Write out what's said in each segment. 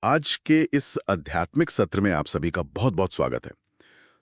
आज के इस आध्यात्मिक सत्र में आप सभी का बहुत-बहुत स्वागत है।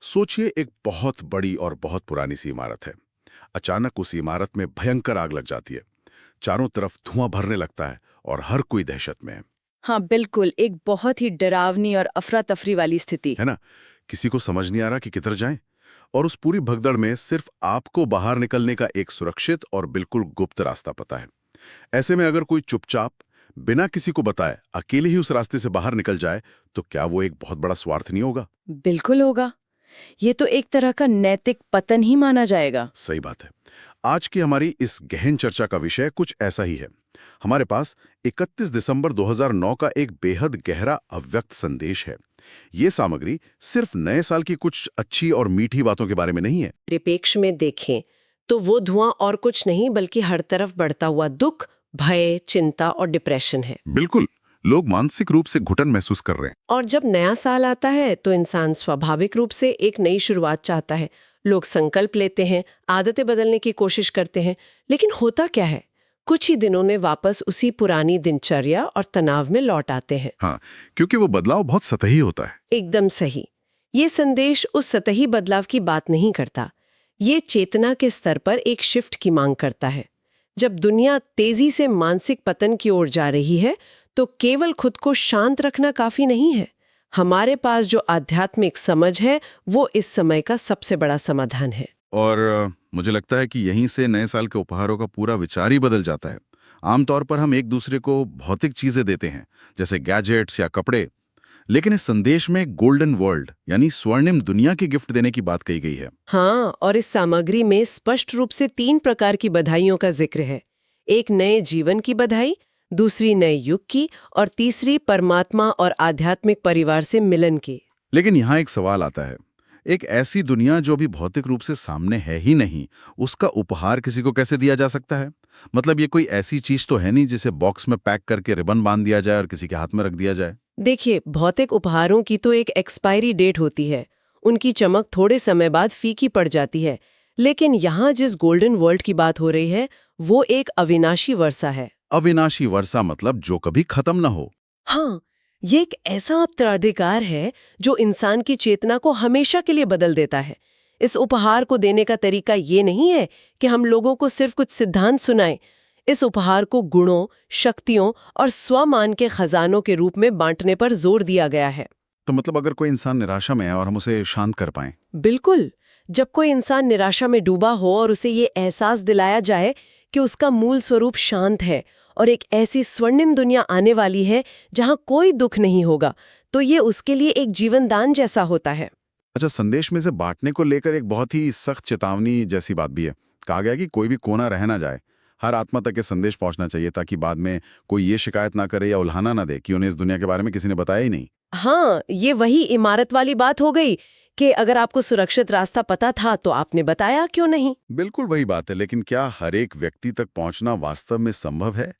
सोचिए एक बहुत बड़ी और बहुत पुरानी सी इमारत है। अचानक उस इमारत में भयंकर आग लग जाती है। चारों तरफ धुआं भरने लगता है और हर कोई दहशत में हाँ बिल्कुल, एक बहुत ही डरावनी और अफरा-तफरी वाली स्थिति। है ना? किसी को समझ नहीं आ रहा कि किधर जाएं और उस पूरी भगदड़ में सिर्फ आपको बाहर निकलने का एक सुरक्षित और बिल्कुल गुप्त रास्ता पता है। ऐसे में अगर कोई चुपचाप बिना किसी को बताए अकेले ही उस रास्ते से बाहर निकल जाए तो क्या वो एक बहुत बड़ा स्वार्थ नहीं होगा? बिल्कुल होगा। ये तो एक तरह का नैतिक पतन ही माना जाएगा। सही बात है। आज की हमारी इस गहन चर्चा का विषय कुछ ऐसा ही है। हमारे पास 31 दिसंबर 2009 का एक बेहद गहरा अव्यक्त संदेश है। ये सामग्री सिर्फ नए साल की कुछ अच्छी और मीठी बातों के बारे में नहीं है। परिप्रेक्ष्य में देखें तो वो धुआं और कुछ नहीं बल्कि हर तरफ बढ़ता हुआ दुख, भय, चिंता और डिप्रेशन है। बिल्कुल, लोग मानसिक रूप से घुटन महसूस कर रहे हैं। और जब नया साल आता है तो इंसान स्वाभाविक रूप से एक नई शुरुआत चाहता है। लोग संकल्प लेते हैं, आदतें बदलने की कोशिश करते हैं, लेकिन होता क्या है, कुछ ही दिनों में वापस उसी पुरानी दिनचर्या और तनाव में लौट आते हैं। हाँ, क्योंकि वो बदलाव बहुत सतही होता है। एकदम सही। ये संदेश उस सतही बदलाव की बात नहीं करता। ये चेतना के स्तर पर एक शिफ्ट की मांग करता है। जब दुनिया तेजी से मानसिक पतन की ओर जा रही है तो केवल खुद को शांत रखना काफी नहीं है। हमारे पास जो आध्यात्मिक समझ है वो इस समय का सबसे बड़ा समाधान है। और मुझे लगता है कि यहीं से नए साल के उपहारों का पूरा विचार ही बदल जाता है। आमतौर पर हम एक दूसरे को भौतिक चीजें देते हैं, जैसे गैजेट्स या कपड़े, लेकिन इस संदेश में गोल्डन वर्ल्ड यानी स्वर्णिम दुनिया की गिफ्ट देने की बात कही गई है। हाँ, और इस सामग्री में स्पष्ट रूप से 3 प्रकार की बधाइयों का जिक्र है। एक नए जीवन की बधाई, दूसरी नए युग की और तीसरी परमात्मा और आध्यात्मिक परिवार से मिलन की। लेकिन यहाँ एक सवाल आता है, एक ऐसी दुनिया जो भी भौतिक रूप से सामने है ही नहीं, उसका उपहार किसी को कैसे दिया जा सकता है? मतलब ये कोई ऐसी चीज तो है नहीं जिसे बॉक्स में पैक करके रिबन बांध दिया जाए और किसी के हाथ में रख दिया जाए। देखिए, भौतिक उपहारों की तो एक एक्सपायरी डेट होती है। उनकी चमक थोड़े समय बाद फीकी पड़ जाती है। लेकिन यहाँ जिस गोल्डन वर्ल्ड की बात हो रही है वो एक अविनाशी वर्षा है। अविनाशी वर्षा मतलब जो कभी खत्म ना हो। हाँ, ये एक ऐसा उत्तराधिकार है जो इंसान की चेतना को हमेशा के लिए बदल देता है। इस उपहार को देने का तरीका ये नहीं है कि हम लोगों को सिर्फ कुछ सिद्धांत सुनाएं। इस उपहार को गुणों, शक्तियों और स्वमान के खजानों के रूप में बांटने पर जोर दिया गया है। तो मतलब अगर कोई इंसान निराशा में है और हम उसे शांत कर पाएं। बिल्कुल। जब कोई इंसान निराशा में डूबा हो और उसे ये एहसास दिलाया जाए कि उसका मूल स्वरूप शांत है और एक ऐसी स्वर्णिम दुनिया आने वाली है जहां कोई दुख नहीं होगा, तो ये उसके लिए एक जीवन दान जैसा होता है। अच्छा, संदेश में से बांटने को लेकर एक बहुत ही सख्त चेतावनी जैसी बात भी है। कहा गया कि कोई भी कोना रह ना जाए, हर आत्मा तक ये संदेश पहुंचना चाहिए ताकि बाद में कोई ये शिकायत ना करे या उल्हाना ना दे कि उन्हें इस दुनिया के बारे में किसी ने बताया ही नहीं। हाँ, ये वही इमारत वाली बात हो गई कि अगर आपको सुरक्षित रास्ता पता था तो आपने बताया क्यों नहीं। बिल्कुल वही बात है, लेकिन क्या हर एक व्यक्ति तक पहुंचना वास्तव में संभव है?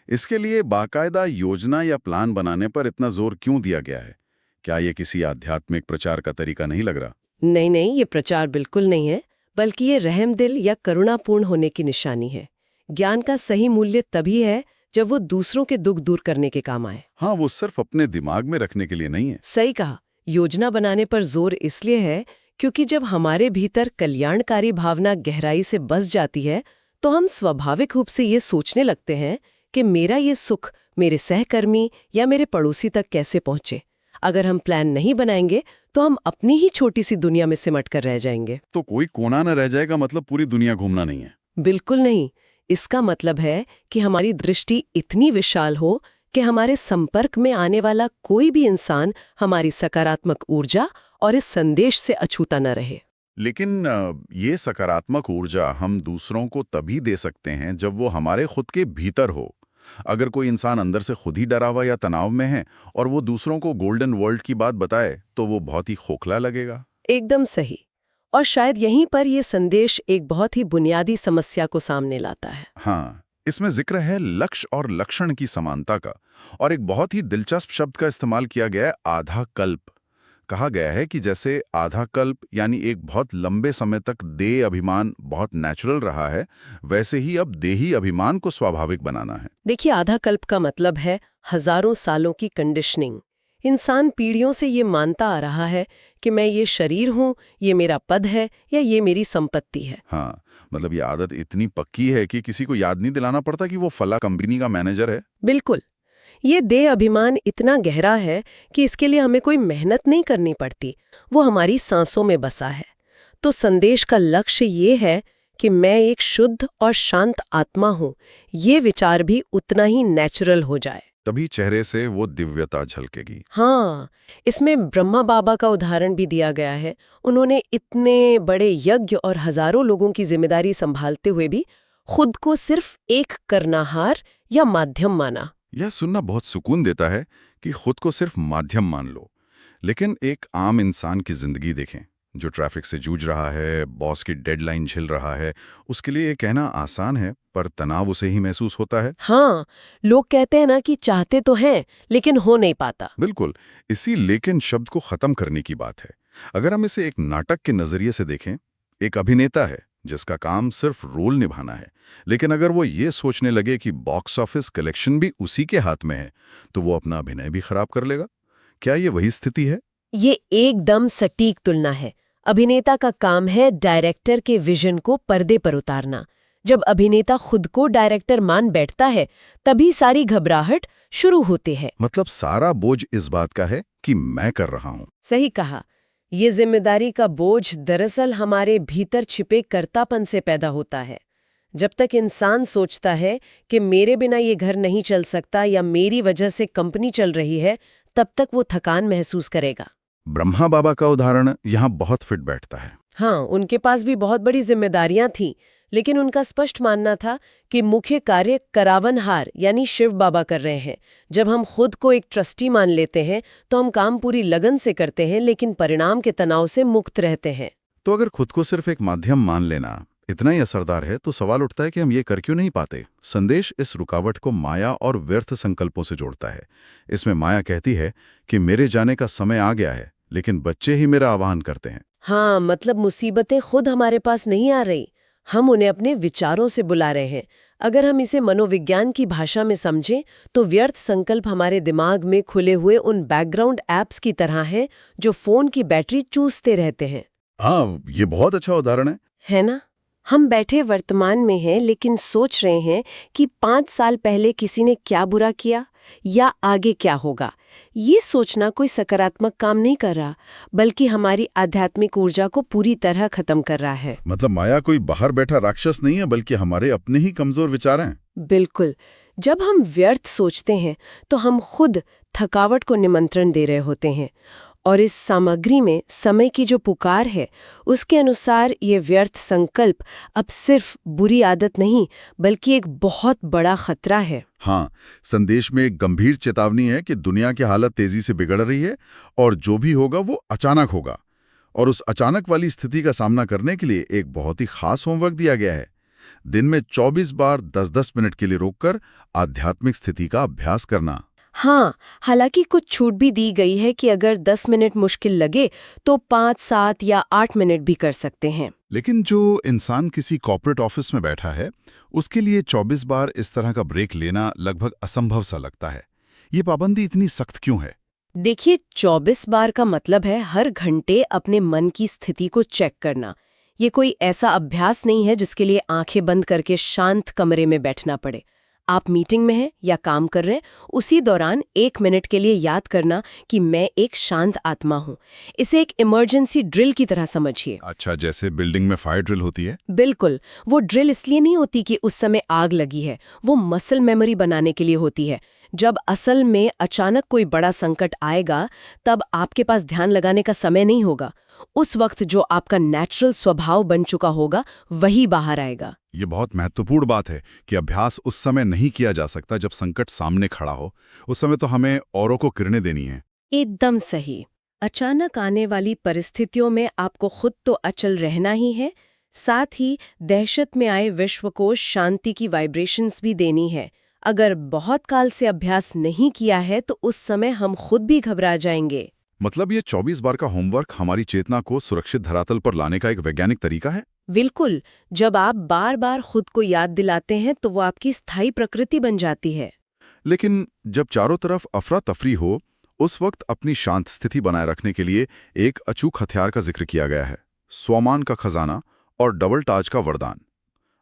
इसके लिए बाकायदा योजना या प्लान बनाने पर इतना जोर क्यों दिया गया है? क्या ये किसी आध्यात्मिक प्रचार का तरीका नहीं लग रहा? नहीं नहीं, ये प्रचार बिल्कुल नहीं है, बल्कि ये रहमदिल या करुणापूर्ण होने की निशानी है। ज्ञान का सही मूल्य तभी है जब वो दूसरों के दुख दूर करने के काम आए। हाँ, वो सिर्फ अपने दिमाग में रखने के लिए नहीं है। सही कहा। योजना बनाने पर जोर इसलिए है क्योंकि जब हमारे भीतर कल्याणकारी भावना गहराई से बस जाती है तो हम स्वाभाविक रूप से ये सोचने लगते हैं कि मेरा ये सुख मेरे सहकर्मी या मेरे पड़ोसी तक कैसे पहुंचे। अगर हम प्लान नहीं बनाएंगे तो हम अपनी ही छोटी सी दुनिया में सिमट कर रह जाएंगे। तो कोई कोना न रह जाएगा मतलब पूरी दुनिया घूमना नहीं है। बिल्कुल नहीं। इसका मतलब है कि हमारी दृष्टि इतनी विशाल हो कि हमारे संपर्क में आने वाला कोई भी इंसान हमारी सकारात्मक ऊर्जा और इस संदेश से अछूता न रहे। लेकिन ये सकारात्मक ऊर्जा हम दूसरों को तभी दे सकते हैं जब वो हमारे खुद के भीतर हो। अगर कोई इंसान अंदर से खुद ही डरा हुआ या तनाव में है और वो दूसरों को गोल्डन वर्ल्ड की बात बताए तो वो बहुत ही खोखला लगेगा। एकदम सही। और शायद यहीं पर यह संदेश एक बहुत ही बुनियादी समस्या को सामने लाता है। हाँ, इसमें जिक्र है लक्ष्य और लक्षण की समानता का, और एक बहुत ही दिलचस्प शब्द का इस्तेमाल किया गया है, आधा कल्प। कहा गया है कि जैसे आधा कल्प यानी एक बहुत लंबे समय तक देह अभिमान बहुत नेचुरल रहा है, वैसे ही अब देही अभिमान को स्वाभाविक बनाना है। देखिए, आधा कल्प का मतलब है हजारों सालों की कंडीशनिंग। इंसान पीढ़ियों से ये मानता आ रहा है कि मैं ये शरीर हूँ, ये मेरा पद है या ये मेरी संपत्ति है। हाँ, मतलब ये आदत इतनी पक्की है कि किसी को याद नहीं दिलाना पड़ता कि वो फला कंपनी का मैनेजर है। बिल्कुल। ये देह अभिमान इतना गहरा है कि इसके लिए हमें कोई मेहनत नहीं करनी पड़ती, वो हमारी सांसों में बसा है। तो संदेश का लक्ष्य ये है कि मैं एक शुद्ध और शांत आत्मा हूँ, ये विचार भी उतना ही नेचुरल हो जाए। तभी चेहरे से वो दिव्यता झलकेगी। हाँ, इसमें ब्रह्मा बाबा का उदाहरण भी दिया गया है। उन्होंने इतने बड़े यज्ञ और हजारों लोगों की जिम्मेदारी संभालते हुए भी खुद को सिर्फ एक करनाहार या माध्यम माना। यह सुनना बहुत सुकून देता है कि खुद को सिर्फ माध्यम मान लो। लेकिन एक आम इंसान की जिंदगी देखें, जो ट्रैफिक से जूझ रहा है, बॉस की डेडलाइन झेल रहा है, उसके लिए ये कहना आसान है, पर तनाव उसे ही महसूस होता है। हाँ, लोग कहते हैं ना कि चाहते तो हैं लेकिन हो नहीं पाता। बिल्कुल, इसी लेकिन शब्द को खत्म करने की बात है। अगर हम इसे एक नाटक के नजरिए से देखें, एक अभिनेता है जिसका काम सिर्फ रोल निभाना है, लेकिन अगर वो ये सोचने लगे कि बॉक्स ऑफिस कलेक्शन भी उसी के हाथ में है, तो वो अपना अभिनय भी खराब कर लेगा। क्या ये वही स्थिति है? ये एकदम सटीक तुलना है। अभिनेता का काम है डायरेक्टर के विजन को पर्दे पर उतारना। जब अभिनेता खुद को डायरेक्टर मान बैठता है, तभी सारी घबराहट शुरू होती है। मतलब सारा बोझ इस बात का है कि मैं कर रहा हूं। सही कहा। ये जिम्मेदारी का बोझ दरअसल हमारे भीतर छिपे कर्तापन से पैदा होता है। जब तक इंसान सोचता है कि मेरे बिना ये घर नहीं चल सकता या मेरी वजह से कंपनी चल रही है, तब तक वो थकान महसूस करेगा। ब्रह्मा बाबा का उदाहरण यहाँ बहुत फिट बैठता है। हाँ, उनके पास भी बहुत बड़ी जिम्मेदारियां थीं, लेकिन उनका स्पष्ट मानना था कि मुख्य कार्य करावनहार यानी शिव बाबा कर रहे हैं। जब हम खुद को एक ट्रस्टी मान लेते हैं तो हम काम पूरी लगन से करते हैं, लेकिन परिणाम के तनाव से मुक्त रहते हैं। तो अगर खुद को सिर्फ एक माध्यम मान लेना इतना ही असरदार है, तो सवाल उठता है कि हम ये कर क्यों नहीं पाते। संदेश इस रुकावट को माया और व्यर्थ संकल्पों से जोड़ता है। इसमें माया कहती है कि मेरे जाने का समय आ गया है, लेकिन बच्चे ही मेरा आह्वान करते हैं। हाँ, मतलब मुसीबतें खुद हमारे पास नहीं आ रही, हम उन्हें अपने विचारों से बुला रहे हैं। अगर हम इसे मनोविज्ञान की भाषा में समझें तो व्यर्थ संकल्प हमारे दिमाग में खुले हुए उन बैकग्राउंड ऐप्स की तरह हैं जो फोन की बैटरी चूसते रहते हैं। हाँ, ये बहुत अच्छा उदाहरण है ना? हम बैठे वर्तमान में हैं, लेकिन सोच रहे हैं कि 5 साल पहले किसी ने क्या बुरा किया या आगे क्या होगा। ये सोचना कोई सकारात्मक काम नहीं कर रहा, बल्कि हमारी आध्यात्मिक ऊर्जा को पूरी तरह खत्म कर रहा है। मतलब माया कोई बाहर बैठा राक्षस नहीं है, बल्कि हमारे अपने ही कमजोर विचार हैं। बिल्कुल। जब हम व्यर्थ सोचते हैं तो हम खुद थकावट को निमंत्रण दे रहे होते हैं, और इस सामग्री में समय की जो पुकार है, उसके अनुसार ये व्यर्थ संकल्प अब सिर्फ बुरी आदत नहीं, बल्कि एक बहुत बड़ा खतरा है। हाँ, संदेश में एक गंभीर चेतावनी है कि दुनिया की हालत तेजी से बिगड़ रही है और जो भी होगा वो अचानक होगा। और उस अचानक वाली स्थिति का सामना करने के लिए एक बहुत ही खास होमवर्क दिया गया है। दिन में 24 बार 10-10 मिनट के लिए रोककर आध्यात्मिक स्थिति का अभ्यास करना। हाँ, हालांकि कुछ छूट भी दी गई है कि अगर 10 मिनट मुश्किल लगे तो 5, 7 या 8 मिनट भी कर सकते हैं। लेकिन जो इंसान किसी कॉर्पोरेट ऑफिस में बैठा है, उसके लिए 24 बार इस तरह का ब्रेक लेना लगभग असंभव सा लगता है। ये पाबंदी इतनी सख्त क्यों है? देखिए, 24 बार का मतलब है हर घंटे अपने मन की स्थिति को चेक करना। ये कोई ऐसा अभ्यास नहीं है जिसके लिए आंखें बंद करके शांत कमरे में बैठना पड़े। आप मीटिंग में हैं या काम कर रहे हैं, उसी दौरान 1 मिनट के लिए याद करना कि मैं एक शांत आत्मा हूँ। इसे एक इमरजेंसी ड्रिल की तरह समझिए। अच्छा, जैसे बिल्डिंग में फायर ड्रिल होती है? बिल्कुल। वो ड्रिल इसलिए नहीं होती कि उस समय आग लगी है, वो मसल मेमोरी बनाने के लिए होती है। जब असल में अचानक कोई बड़ा संकट आएगा, तब आपके पास ध्यान लगाने का समय नहीं होगा। उस वक्त जो आपका नेचुरल स्वभाव बन चुका होगा, वही बाहर आएगा। ये बहुत महत्वपूर्ण बात है कि अभ्यास उस समय नहीं किया जा सकता जब संकट सामने खड़ा हो। उस समय तो हमें औरों को किरणें देनी है। एकदम सही। अचानक आने वाली परिस्थितियों में आपको खुद तो अचल रहना ही है, साथ ही दहशत में आए विश्व को शांति की वाइब्रेशंस भी देनी है। अगर बहुत काल से अभ्यास नहीं किया है तो उस समय हम खुद भी घबरा जाएंगे। मतलब ये 24 बार का होमवर्क हमारी चेतना को सुरक्षित धरातल पर लाने का एक वैज्ञानिक तरीका है। बिल्कुल। जब आप बार बार खुद को याद दिलाते हैं तो वो आपकी स्थायी प्रकृति बन जाती है। लेकिन जब चारों तरफ अफरा तफरी हो, उस वक्त अपनी शांत स्थिति बनाए रखने के लिए एक अचूक हथियार का जिक्र किया गया है, स्वमान का खजाना और डबल ताज का वरदान।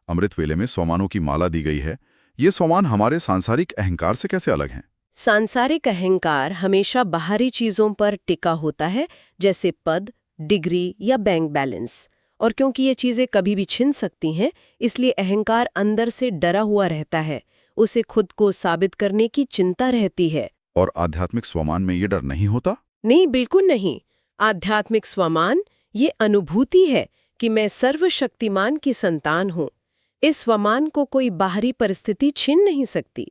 अमृत वेले में स्वमानों की माला दी गई है। ये स्वमान हमारे सांसारिक अहंकार से कैसे अलग हैं? सांसारिक अहंकार हमेशा बाहरी चीजों पर टिका होता है, जैसे पद, डिग्री या बैंक बैलेंस। और क्योंकि ये चीजें कभी भी छिन सकती हैं, इसलिए अहंकार अंदर से डरा हुआ रहता है। उसे खुद को साबित करने की चिंता रहती है। और आध्यात्मिक स्वमान में ये डर नहीं होता? नहीं, बिल्कुल नहीं। आध्यात्मिक स्वमान ये अनुभूति है कि मैं सर्वशक्तिमान की संतान हूँ। इस स्वमान को कोई बाहरी परिस्थिति छीन नहीं सकती।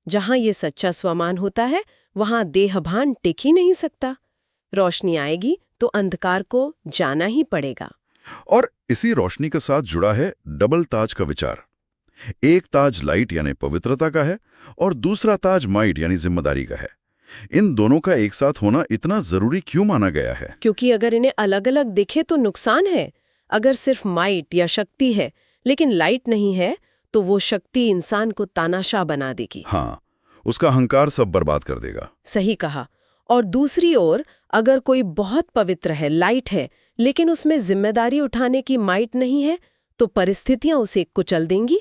जहाँ ये सच्चा स्वमान होता है, वहाँ देहभान टिक ही नहीं सकता। रोशनी आएगी तो अंधकार को जाना ही पड़ेगा। और इसी रोशनी के साथ जुड़ा है डबल ताज का विचार। एक ताज लाइट यानी पवित्रता का है और दूसरा ताज माइट यानी जिम्मेदारी का है। इन दोनों का एक साथ होना इतना जरूरी क्यों माना गया है? क्योंकि अगर इन्हें अलग अलग दिखे तो नुकसान है। अगर सिर्फ माइट या शक्ति है लेकिन लाइट नहीं है, तो वो शक्ति इंसान को तानाशाह बना देगी। हाँ, उसका अहंकार सब बर्बाद कर देगा। सही कहा। और दूसरी ओर, अगर कोई बहुत पवित्र है, लाइट है, लेकिन उसमें जिम्मेदारी उठाने की माइट नहीं है, तो परिस्थितियां उसे कुचल देंगी।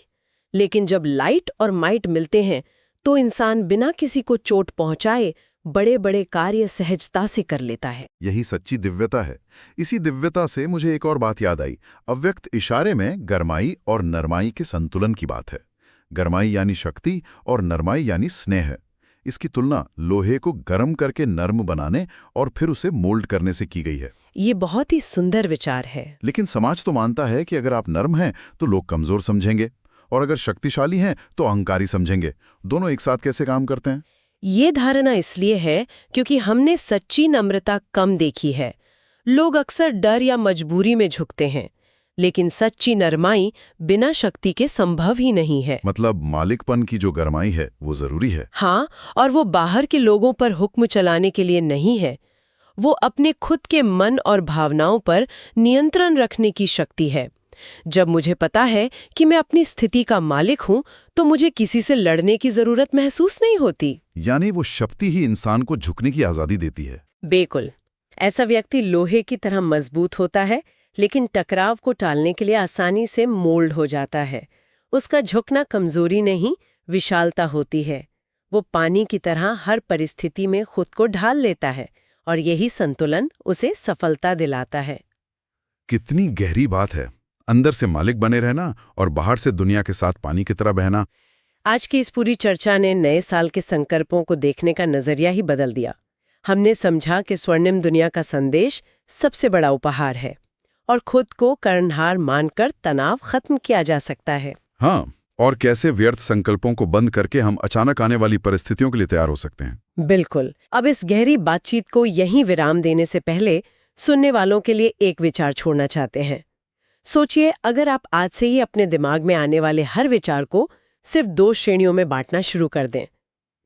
लेकिन जब लाइट और माइट मिलते हैं तो इंसान बिना किसी को चोट पहुंचाए बड़े बड़े कार्य सहजता से कर लेता है। यही सच्ची दिव्यता है। इसी दिव्यता से मुझे एक और बात याद आई। अव्यक्त इशारे में गरमाई और नरमाई के संतुलन की बात है। गरमाई यानी शक्ति और नरमाई यानी स्नेह। इसकी तुलना लोहे को गर्म करके नर्म बनाने और फिर उसे मोल्ड करने से की गई है। ये बहुत ही सुंदर विचार है। लेकिन समाज तो मानता है कि अगर आप नर्म हैं तो लोग कमजोर समझेंगे, और अगर शक्तिशाली हैं तो अहंकारी समझेंगे। दोनों एक साथ कैसे काम करते हैं? ये धारणा इसलिए है क्योंकि हमने सच्ची नम्रता कम देखी है। लोग अक्सर डर या मजबूरी में झुकते हैं, लेकिन सच्ची नरमाई बिना शक्ति के संभव ही नहीं है। मतलब मालिकपन की जो गरमाई है वो जरूरी है। हाँ, और वो बाहर के लोगों पर हुक्म चलाने के लिए नहीं है। वो अपने खुद के मन और भावनाओं पर नियंत्रण रखने की शक्ति है। जब मुझे पता है कि मैं अपनी स्थिति का मालिक हूं, तो मुझे किसी से लड़ने की जरूरत महसूस नहीं होती। यानी वो शक्ति ही इंसान को झुकने की आजादी देती है। बिल्कुल। ऐसा व्यक्ति लोहे की तरह मजबूत होता है, लेकिन टकराव को टालने के लिए आसानी से मोल्ड हो जाता है। उसका झुकना कमजोरी नहीं, विशालता होती है। वो पानी की तरह हर परिस्थिति में खुद को ढाल लेता है, और यही संतुलन उसे सफलता दिलाता है। कितनी गहरी बात है। अंदर से मालिक बने रहना और बाहर से दुनिया के साथ पानी की तरह बहना। आज की इस पूरी चर्चा ने नए साल के संकल्पों को देखने का नजरिया ही बदल दिया। हमने समझा कि स्वर्णिम दुनिया का संदेश सबसे बड़ा उपहार है, और खुद को कर्णहार मानकर तनाव खत्म किया जा सकता है। हाँ, और कैसे व्यर्थ संकल्पों को बंद करके हम अचानक आने वाली परिस्थितियों के लिए तैयार हो सकते हैं। बिल्कुल। अब इस गहरी बातचीत को यहीं विराम देने से पहले सुनने वालों के लिए एक विचार छोड़ना चाहते हैं। सोचिए, अगर आप आज से ही अपने दिमाग में आने वाले हर विचार को सिर्फ 2 श्रेणियों में बांटना शुरू कर दें।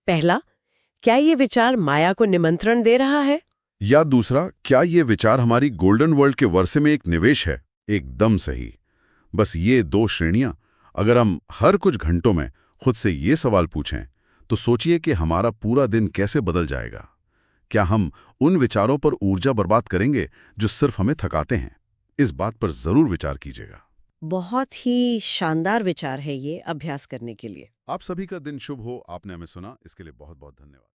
पहला, क्या ये विचार माया को निमंत्रण दे रहा है? या दूसरा, क्या ये विचार हमारी गोल्डन वर्ल्ड के वर्षे में एक निवेश है? एकदम सही। बस ये 2 श्रेणियां अगर हम हर कुछ घंटों में खुद से ये सवाल पूछें, तो सोचिए कि हमारा पूरा दिन कैसे बदल जाएगा। क्या हम उन विचारों पर ऊर्जा बर्बाद करेंगे जो सिर्फ हमें थकाते हैं? इस बात पर जरूर विचार कीजिएगा। बहुत ही शानदार विचार है ये अभ्यास करने के लिए। आप सभी का दिन शुभ हो। आपने हमें सुना, इसके लिए बहुत बहुत धन्यवाद।